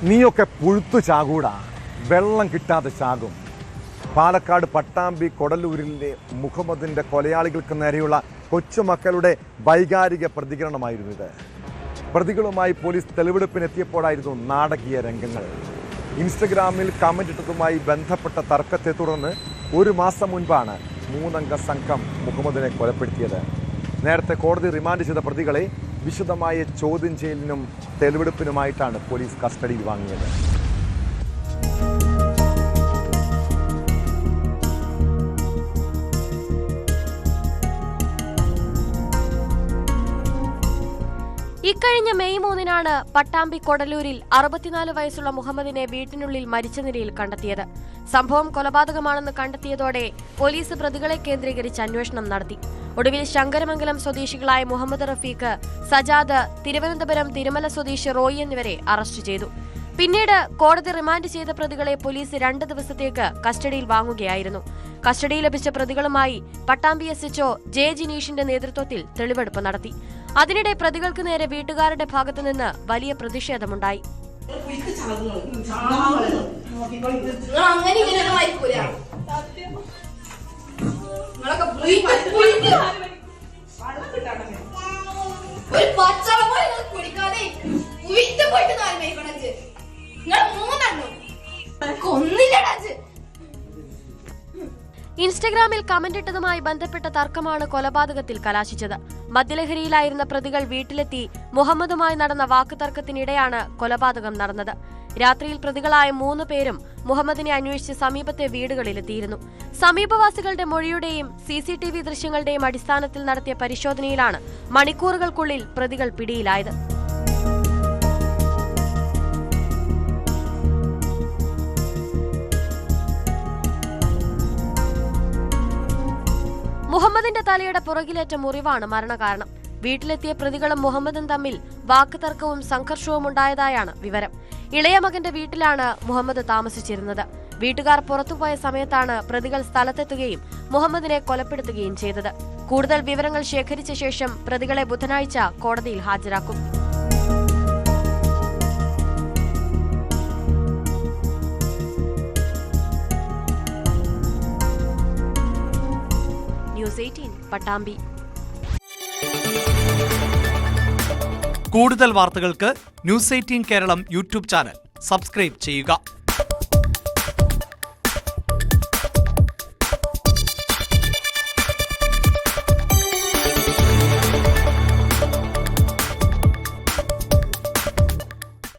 നീയൊക്കെ പുഴുത്തു ചാകൂടാ, വെള്ളം കിട്ടാതെ ചാകും. പാലക്കാട് പട്ടാമ്പി കൊടലൂരിലെ മുഹമ്മദിന്റെ കൊലയാളികൾക്ക് നേരെയുള്ള കൊച്ചുമക്കളുടെ വൈകാരിക പ്രതികരണമായിരുന്നു ഇത്. പ്രതികളുമായി പോലീസ് തെളിവെടുപ്പിനെത്തിയപ്പോഴായിരുന്നു നാടകീയ രംഗങ്ങൾ. ഇൻസ്റ്റഗ്രാമിൽ കമന്റ് ഇട്ടതുമായി ബന്ധപ്പെട്ട തർക്കത്തെ തുടർന്ന് 1 മാസം മുൻപാണ് 3-അംഗ സംഘം മുഹമ്മദിനെ കൊലപ്പെടുത്തിയത്. നേരത്തെ കോടതി റിമാൻഡ് ചെയ്ത പ്രതികളെ വിശദമായ ചോദ്യം ചെയ്യലിനും തെളിവെടുപ്പിനുമായിട്ടാണ് പോലീസ് കസ്റ്റഡിയിൽ വാങ്ങിയത്. ഇക്കഴിഞ്ഞ മെയ് 3-നാണ് പട്ടാമ്പി കൊടലൂരിൽ 64 വയസ്സുള്ള മുഹമ്മദിനെ വീട്ടിനുള്ളിൽ മരിച്ച നിലയിൽ കണ്ടെത്തിയത്. സംഭവം കൊലപാതകമാണെന്ന് കണ്ടെത്തിയതോടെ പോലീസ് പ്രതികളെ കേന്ദ്രീകരിച്ച് അന്വേഷണം നടത്തി. ഒടുവിൽ ശങ്കരമംഗലം സ്വദേശികളായ മുഹമ്മദ് റഫീഖ്, സജാദ്, തിരുവനന്തപുരം തിരുമല സ്വദേശി റോയി എന്നിവരെ അറസ്റ്റ് ചെയ്തു. പിന്നീട് കോടതി റിമാൻഡ് ചെയ്ത പ്രതികളെ പോലീസ് 2 ദിവസത്തേക്ക് കസ്റ്റഡിയിൽ വാങ്ങുകയായിരുന്നു. കസ്റ്റഡിയിൽ ലഭിച്ച പ്രതികളുമായി പട്ടാമ്പി SHO ജെ ജിനീഷിന്റെ നേതൃത്വത്തിൽ തെളിവെടുപ്പ് നടത്തി. അതിനിടെ പ്രതികൾക്ക് നേരെ വീട്ടുകാരുടെ ഭാഗത്തുനിന്ന് വലിയ പ്രതിഷേധമുണ്ടായി. ഇൻസ്റ്റഗ്രാമിൽ കമന്റ് ഇട്ടതുമായി ബന്ധപ്പെട്ട തർക്കമാണ് കൊലപാതകത്തിൽ കലാശിച്ചത്. മദ്യലഹരിയിലായിരുന്ന പ്രതികൾ വീട്ടിലെത്തി മുഹമ്മദുമായി നടന്ന വാക്കുതർക്കത്തിനിടെയാണ് കൊലപാതകം നടന്നത്. രാത്രിയിൽ പ്രതികളായ 3 പേരും മുഹമ്മദിനെ അന്വേഷിച്ച് സമീപത്തെ വീടുകളിലെത്തിയിരുന്നു. സമീപവാസികളുടെ മൊഴിയുടെയും CCTV ദൃശ്യങ്ങളുടെയും അടിസ്ഥാനത്തിൽ നടത്തിയ പരിശോധനയിലാണ് മണിക്കൂറുകൾക്കുള്ളിൽ പ്രതികൾ പിടിയിലായത്. മുഹമ്മദിന്റെ തലയുടെ പുറകിലേറ്റ മുറിവാണ് മരണകാരണം. വീട്ടിലെത്തിയ പ്രതികളും മുഹമ്മദും തമ്മിൽ വാക്കുതർക്കവും സംഘർഷവും ഉണ്ടായതായാണ് വിവരം. ഇളയ മകന്റെ വീട്ടിലാണ് മുഹമ്മദ് താമസിച്ചിരുന്നത്. വീട്ടുകാർ പുറത്തുപോയ സമയത്താണ് പ്രതികൾ സ്ഥലത്തെത്തുകയും മുഹമ്മദിനെ കൊലപ്പെടുത്തുകയും ചെയ്തത്. കൂടുതൽ വിവരങ്ങൾ ശേഖരിച്ച ശേഷം പ്രതികളെ ബുധനാഴ്ച കോടതിയിൽ ഹാജരാക്കും. ന്യൂസ് 18 പട്ടാമ്പി. കൂടുതൽ വാർത്തകൾക്ക് news 18 Keralam YouTube channel subscribe ചെയ്യുക.